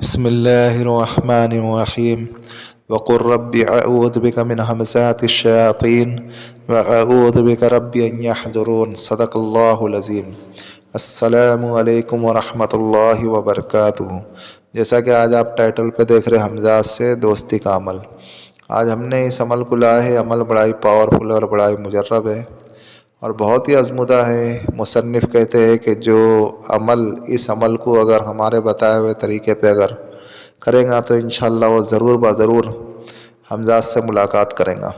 بسم الله الرحمن الرحيم وقل رب أعوذ بك من همزات الشياطين وأعوذ بك رب أن يحضرون صدق الله العظیم۔ السلام علیکم ورحمۃ اللہ وبرکاتہ۔ جیسا کہ آج آپ ٹائٹل پہ دیکھ رہے حمزات سے دوستی کا عمل، آج ہم نے اس عمل کو لایا ہے۔ عمل بڑا ہی پاورفل اور بڑا ہی مجرب ہے اور بہت ہی آزمودہ ہے۔ مصنف کہتے ہیں کہ جو عمل اس عمل کو اگر ہمارے بتائے ہوئے طریقے پہ اگر کریں گا تو انشاءاللہ وہ ضرور بضرور حمزات سے ملاقات کریں گا۔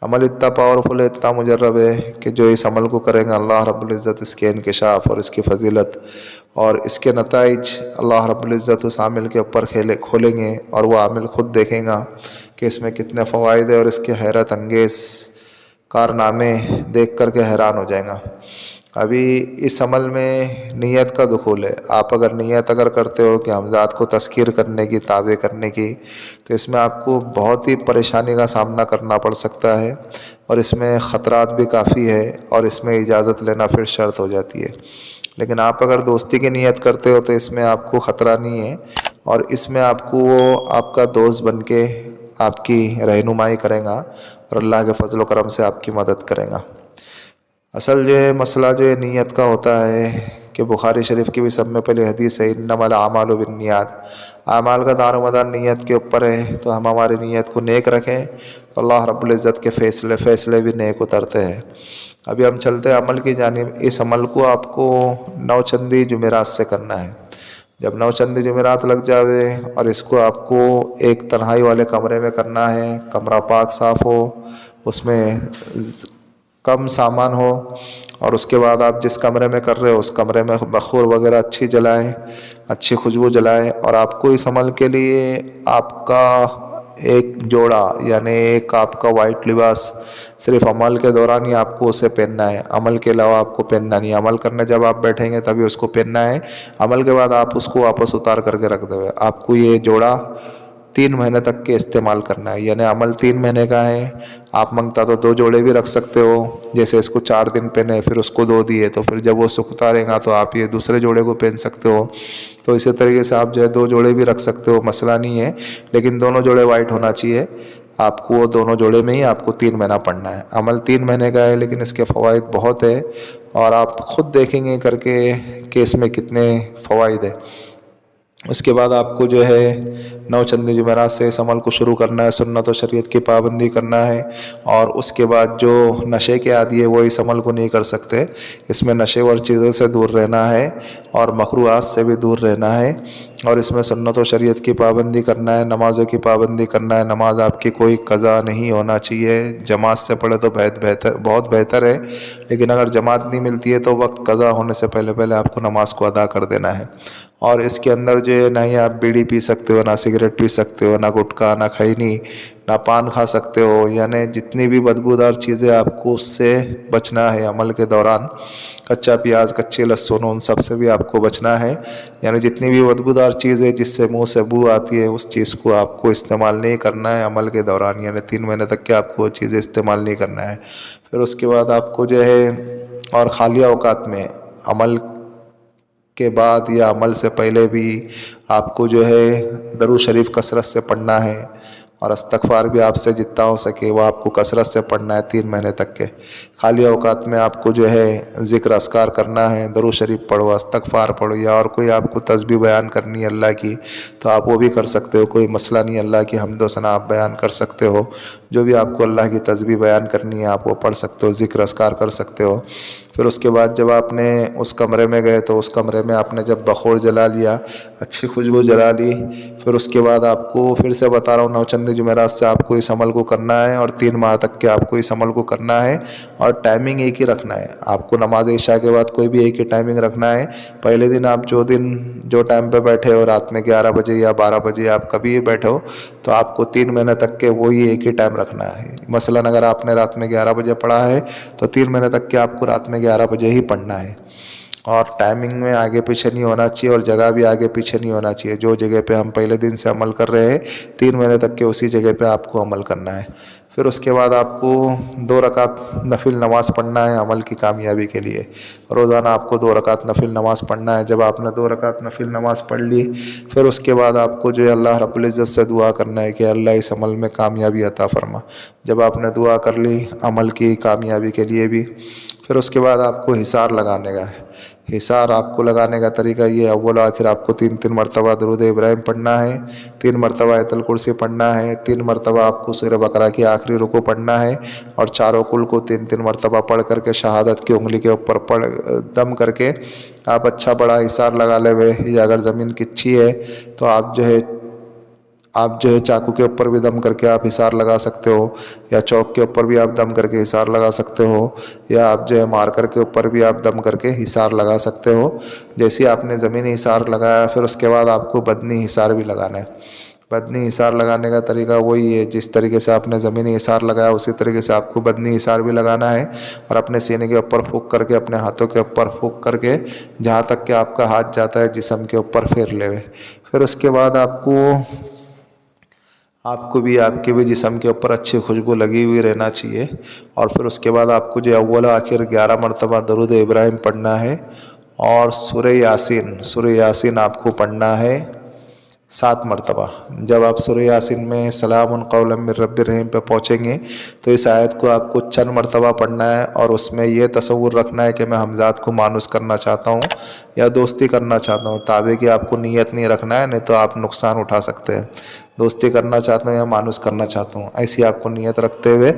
عمل اتنا پاورفل ہے، اتنا مجرب ہے کہ جو اس عمل کو کریں گا اللہ رب العزت اس کے انکشاف اور اس کی فضیلت اور اس کے نتائج اللہ رب العزت اس عامل کے اوپر کھولیں گے اور وہ عامل خود دیکھیں گا کہ اس میں کتنے فوائد ہیں اور اس کے حیرت انگیز کارنامے دیکھ کر کے حیران ہو جائیں گا۔ ابھی اس عمل میں نیت کا دخول ہے۔ آپ اگر نیت کرتے ہو کہ حمزات کو تذکیر کرنے کی، تابع کرنے کی، تو اس میں آپ کو بہت ہی پریشانی کا سامنا کرنا پڑ سکتا ہے اور اس میں خطرات بھی کافی ہے اور اس میں اجازت لینا پھر شرط ہو جاتی ہے۔ لیکن آپ اگر دوستی کی نیت کرتے ہو تو اس میں آپ کو خطرہ نہیں ہے اور اس میں آپ کو وہ آپ کا دوست بن کے آپ کی رہنمائی کرے گا اور اللہ کے فضل و کرم سے آپ کی مدد کرے گا۔ اصل جو ہے مسئلہ جو ہے نیت کا ہوتا ہے کہ بخاری شریف کی بھی سب میں پہلے حدیث ہے انما الاعمال بالنیات، اعمال کا دار و مدار نیت کے اوپر ہے۔ تو ہم ہماری نیت کو نیک رکھیں تو اللہ رب العزت کے فیصلے بھی نیک اترتے ہیں۔ ابھی ہم چلتے ہیں عمل کی جانب۔ اس عمل کو آپ کو 9 چندی جمعرات سے کرنا ہے۔ جب 9 چندی جمعرات لگ جاوے اور اس کو آپ کو ایک تنہائی والے کمرے میں کرنا ہے، کمرہ پاک صاف ہو، اس میں کم سامان ہو اور اس کے بعد آپ جس کمرے میں کر رہے ہو اس کمرے میں بخور وغیرہ اچھی جلائیں، اچھی خوشبو جلائیں اور آپ کو اس عمل کے لیے آپ کا ایک جوڑا یعنی ایک آپ کا وائٹ لباس صرف عمل کے دوران ہی آپ کو اسے پہننا ہے، عمل کے علاوہ آپ کو پہننا نہیں۔ عمل کرنے جب آپ بیٹھیں گے تبھی اس کو پہننا ہے، عمل کے بعد آپ اس کو واپس اتار کر کے رکھ دو۔ آپ کو یہ جوڑا 3 مہینے تک کے استعمال کرنا ہے، یعنی عمل 3 مہینے کا ہے۔ آپ منگتا تو 2 جوڑے بھی رکھ سکتے ہو، جیسے اس کو 4 دن پہنے پھر اس کو 2 دیے تو پھر جب وہ سکھتا رہے گا تو آپ یہ دوسرے جوڑے کو پہن سکتے ہو۔ تو اسی طریقے سے آپ جو ہے 2 جوڑے بھی رکھ سکتے ہو، مسئلہ نہیں ہے، لیکن دونوں جوڑے وائٹ ہونا چاہیے۔ آپ کو وہ دونوں جوڑے میں ہی آپ کو 3 مہینہ پڑھنا ہے۔ عمل 3 مہینے کا ہے لیکن اس کے فوائد بہت ہے اور آپ خود دیکھیں گے کر کے کہ اس میں کتنے فوائد ہیں۔ اس کے بعد آپ کو جو ہے 9 چندی جمعرات سے اس عمل کو شروع کرنا ہے، سنت و شریعت کی پابندی کرنا ہے اور اس کے بعد جو نشے کے عادی ہے وہ اس عمل کو نہیں کر سکتے۔ اس میں نشے اور چیزوں سے دور رہنا ہے اور مکروہات سے بھی دور رہنا ہے اور اس میں سنت و شریعت کی پابندی کرنا ہے، نمازوں کی پابندی کرنا ہے۔ نماز آپ کی کوئی قضا نہیں ہونا چاہیے، جماعت سے پڑھے تو بہت بہتر ہے، لیکن اگر جماعت نہیں ملتی ہے تو وقت قضا ہونے سے پہلے آپ کو نماز کو ادا کر دینا ہے۔ اور اس کے اندر جو ہے نہ ہی آپ بیڑی پی سکتے ہو، نہ سگریٹ پی سکتے ہو، نہ گٹکا، نہ خینی، نہ پان کھا سکتے ہو، یعنی جتنی بھی بدبودار چیزیں آپ کو اس سے بچنا ہے عمل کے دوران۔ کچا پیاز، کچے لہسن، ان سب سے بھی آپ کو بچنا ہے، یعنی جتنی بھی بدبودار چیز ہے جس سے منہ سے بو آتی ہے اس چیز کو آپ کو استعمال نہیں کرنا ہے عمل کے دوران، یعنی 3 مہینے تک کے آپ کو وہ چیزیں استعمال نہیں کرنا ہے۔ پھر اس کے بعد آپ کو جو ہے اور خالی اوقات میں عمل کے بعد یا عمل سے پہلے بھی آپ کو جو ہے درود شریف کثرت سے پڑھنا ہے اور استغفار بھی آپ سے جتنا ہو سکے وہ آپ کو کثرت سے پڑھنا ہے 3 مہینے تک کے۔ خالی اوقات میں آپ کو جو ہے ذکر اذکار کرنا ہے، درود شریف پڑھو، استغفار پڑھو، یا اور کوئی آپ کو تسبیح بیان کرنی ہے اللہ کی تو آپ وہ بھی کر سکتے ہو، کوئی مسئلہ نہیں، اللہ کی حمد و ثنا آپ بیان کر سکتے ہو۔ جو بھی آپ کو اللہ کی تسبیح بیان کرنی ہے آپ وہ پڑھ سکتے ہو، ذکر اذکار کر سکتے ہو۔ پھر اس کے بعد جب آپ نے اس کمرے میں گئے تو اس کمرے میں آپ نے جب بخور جلا لیا، اچھی خوشبو جلا لی، پھر اس کے بعد آپ کو پھر سے بتا رہا ہوں 9 چندی جمعرات سے آپ کو اس عمل کو کرنا ہے اور 3 ماہ تک کے آپ کو اس عمل کو کرنا ہے اور ٹائمنگ ایک ہی رکھنا ہے۔ آپ کو نماز عشاء کے بعد کوئی بھی ایک ہی ٹائمنگ رکھنا ہے۔ پہلے دن آپ جو ٹائم پہ بیٹھے ہو، رات میں 11 بجے یا 12 بجے آپ کبھی بھی بیٹھو تو آپ کو 3 مہینے تک کے وہی ایک ہی ٹائم رکھنا ہے۔ مثلاً اگر آپ نے رات میں 11 بجے پڑھا ہے تو 3 مہینے تک کے آپ کو رات میں 11 بجے ہی پڑھنا ہے اور ٹائمنگ میں آگے پیچھے نہیں ہونا چاہیے اور جگہ بھی آگے پیچھے نہیں ہونا چاہیے۔ جو جگہ پہ ہم پہلے دن سے عمل کر رہے ہیں 3 مہینے تک کے اسی جگہ پہ آپ کو عمل کرنا ہے۔ پھر اس کے بعد آپ کو 2 رکعت نفل نماز پڑھنا ہے عمل کی کامیابی کے لیے۔ روزانہ آپ کو 2 رکعت نفل نماز پڑھنا ہے۔ جب آپ نے 2 رکعت نفل نماز پڑھ لی، پھر اس کے بعد آپ کو جو ہے اللہ رب العزت سے دعا کرنا ہے کہ اللہ اس عمل میں کامیابی عطا فرما۔ جب آپ نے دعا کر لی عمل کی کامیابی کے لیے بھی، پھر اس کے بعد آپ کو حصار لگانے کا ہے۔ حصار آپ کو لگانے کا طریقہ یہ، اول و آخر آپ کو 3 مرتبہ درود ابراہیم پڑھنا ہے، 3 مرتبہ آیت الکرسی پڑھنا ہے، 3 مرتبہ آپ کو سورہ بقرہ کی آخری رکوع پڑھنا ہے، اور چاروں کل کو 3 مرتبہ پڑھ کر کے شہادت کی انگلی کے اوپر دم کر کے آپ اچھا بڑا حصار لگا لے ہوئے، یا اگر زمین کچی ہے تو آپ جو ہے چاقو کے اوپر بھی دم کر کے آپ حصار لگا سکتے ہو، یا چوک کے اوپر بھی آپ دم کر کے حصار لگا سکتے ہو، یا آپ جو ہے مارکر کے اوپر بھی آپ دم کر کے حصار لگا سکتے ہو۔ جیسے آپ نے زمینی حصار لگایا، پھر اس کے بعد آپ کو بدنی حصار بھی لگانا ہے۔ بدنی حصار لگانے کا طریقہ وہی ہے، جس طریقے سے آپ نے زمینی حصار لگایا اسی طریقے سے آپ کو بدنی حصار بھی لگانا ہے، اور اپنے سینے کے اوپر پھونک کر کے، اپنے ہاتھوں کے اوپر پھونک کر کے جہاں تک کہ آپ کا ہاتھ جاتا ہے جسم کے اوپر پھیر لے ہوئے۔ پھر اس کے بعد آپ بھی آپ کے بھی جسم کے اوپر اچھی خوشبو لگی ہوئی رہنا چاہیے، اور پھر اس کے بعد آپ کو جو اول و آخر 11 مرتبہ درود ابراہیم پڑھنا ہے، اور سورہ یاسین آپ کو پڑھنا ہے 7 مرتبہ۔ جب آپ سورہ یاسین میں سلام قولا من رب الرحیم پہ پہنچیں گے تو اس آیت کو آپ کو چند مرتبہ پڑھنا ہے، اور اس میں یہ تصور رکھنا ہے کہ میں حمزات کو مانوس کرنا چاہتا ہوں یا دوستی کرنا چاہتا ہوں۔ تابع کی آپ کو نیت نہیں رکھنا ہے، نہیں تو آپ نقصان اٹھا سکتے ہیں۔ دوستی کرنا چاہتا ہوں یا مانوس کرنا چاہتا ہوں، ایسی آپ کو نیت رکھتے ہوئے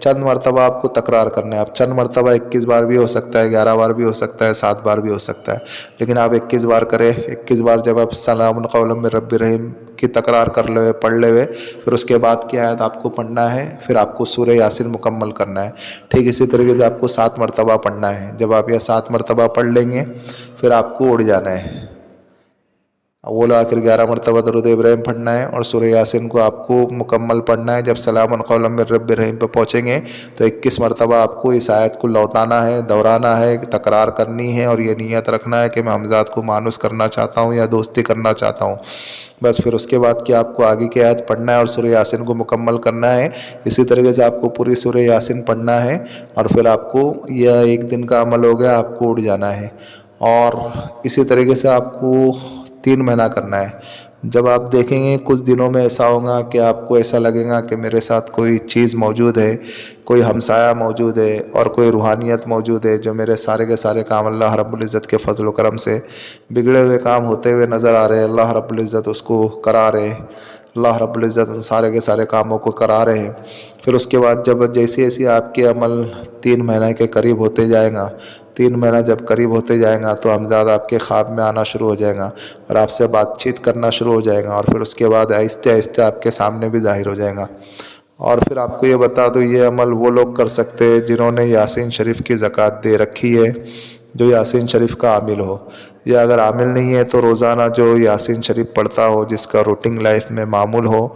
چند مرتبہ آپ کو تکرار کرنا ہے۔ آپ چند مرتبہ 21 بار بھی ہو سکتا ہے، 11 بار بھی ہو سکتا ہے، 7 بار بھی ہو سکتا ہے، لیکن آپ 21 بار کریں۔ 21 بار جب آپ سلام قولا من رب الرحیم کی تکرار کر لے ہوئے، پڑھ لے ہوئے، پھر اس کے بعد کی آیت آپ کو پڑھنا ہے، پھر آپ کو سورہ یاسین مکمل کرنا ہے۔ ٹھیک اسی طریقے سے آپ کو 7 مرتبہ پڑھنا ہے۔ جب آپ یہ 7 مرتبہ پڑھ لیں گے، پھر آپ کو اڑ جانا ہے۔ اول آخر 11 مرتبہ درود ابراہیم پڑھنا ہے، اور سورہ یاسین کو آپ کو مکمل پڑھنا ہے۔ جب سلام قولا من رب الرحیم پہ پہنچیں گے تو 21 مرتبہ آپ کو اس آیت کو لوٹانا ہے، دہرانا ہے، تکرار کرنی ہے، اور یہ نیت رکھنا ہے کہ میں حمزات کو مانوس کرنا چاہتا ہوں یا دوستی کرنا چاہتا ہوں۔ بس پھر اس کے بعد کہ آپ کو آگے کی آیت پڑھنا ہے اور سورہ یاسین کو مکمل کرنا ہے۔ اسی طریقے سے آپ کو پوری سورہ یاسین پڑھنا ہے، اور پھر آپ کو یہ 1 دن کا عمل ہو گیا، آپ کو اڑ جانا ہے۔ اور اسی طریقے سے آپ کو 3 مہینہ کرنا ہے۔ جب آپ دیکھیں گے کچھ دنوں میں ایسا ہوگا کہ آپ کو ایسا لگے گا کہ میرے ساتھ کوئی چیز موجود ہے، کوئی ہمسایہ موجود ہے، اور کوئی روحانیت موجود ہے جو میرے سارے کے سارے کام اللہ رب العزت کے فضل و کرم سے بگڑے ہوئے کام ہوتے ہوئے نظر آ رہے ہیں، اللہ رب العزت اس کو کرا رہے ہیں، اللہ رب العزت ان سارے کے سارے کاموں کو کرا رہے ہیں۔ پھر اس کے بعد جب جیسے آپ کے عمل 3 مہینے کے قریب ہوتے جائیں گا، 3 مہینہ جب قریب ہوتے جائیں گا تو حمزات آپ کے خواب میں آنا شروع ہو جائے گا، اور آپ سے بات چیت کرنا شروع ہو جائے گا، اور پھر اس کے بعد آہستہ آہستہ آپ کے سامنے بھی ظاہر ہو جائے گا۔ اور پھر آپ کو یہ بتا دو، یہ عمل وہ لوگ کر سکتے ہیں جنہوں نے یاسین شریف کی زکوٰۃ دے رکھی ہے، جو یاسین شریف کا عامل ہو، یا اگر عامل نہیں ہے تو روزانہ جو یاسین شریف پڑھتا ہو، جس کا روٹین لائف میں معمول ہو،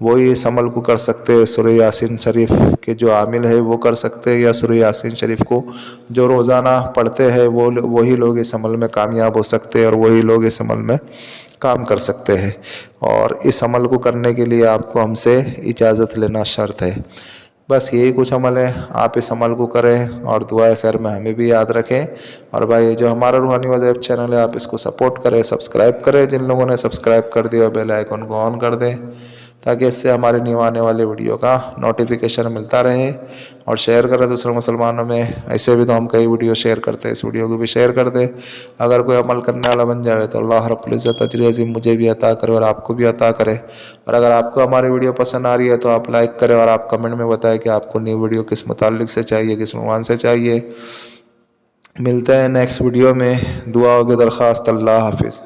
وہی اس عمل کو کر سکتے ہیں۔ سورہ یاسین شریف کے جو عامل ہے وہ کر سکتے ہیں، یا سورہ یاسین شریف کو جو روزانہ پڑھتے ہیں وہی لوگ اس عمل میں کامیاب ہو سکتے ہیں، اور وہی لوگ اس عمل میں کام کر سکتے ہیں۔ اور اس عمل کو کرنے کے لیے آپ کو ہم سے اجازت لینا شرط ہے۔ بس یہی کچھ عمل ہے، آپ اس عمل کو کریں، اور دعائے خیر میں ہمیں بھی یاد رکھیں۔ اور بھائی جو ہمارا روحانی وظائف چینل ہے، آپ اس کو سپورٹ کریں، سبسکرائب کریں، جن لوگوں نے سبسکرائب کر دیا بیل آئیکن کو آن کر دیں، تاکہ اس سے ہمارے نیو آنے والے ویڈیو کا نوٹیفیکیشن ملتا رہے۔ اور شیئر کریں دوسرے مسلمانوں میں، ایسے بھی تو ہم کئی ویڈیو شیئر کرتے ہیں، اس ویڈیو کو بھی شیئر کر دیں۔ اگر کوئی عمل کرنے والا بن جائے تو اللہ رب العزت اجر عظیم مجھے بھی عطا کرے اور آپ کو بھی عطا کرے۔ اور اگر آپ کو ہماری ویڈیو پسند آ رہی ہے تو آپ لائک کریں، اور آپ کمنٹ میں بتائیں کہ آپ کو نیو ویڈیو کس متعلق سے چاہیے، کس عنوان سے چاہیے۔ ملتے ہیں نیکسٹ ویڈیو میں، دعاؤں کی درخواست۔ اللہ حافظ۔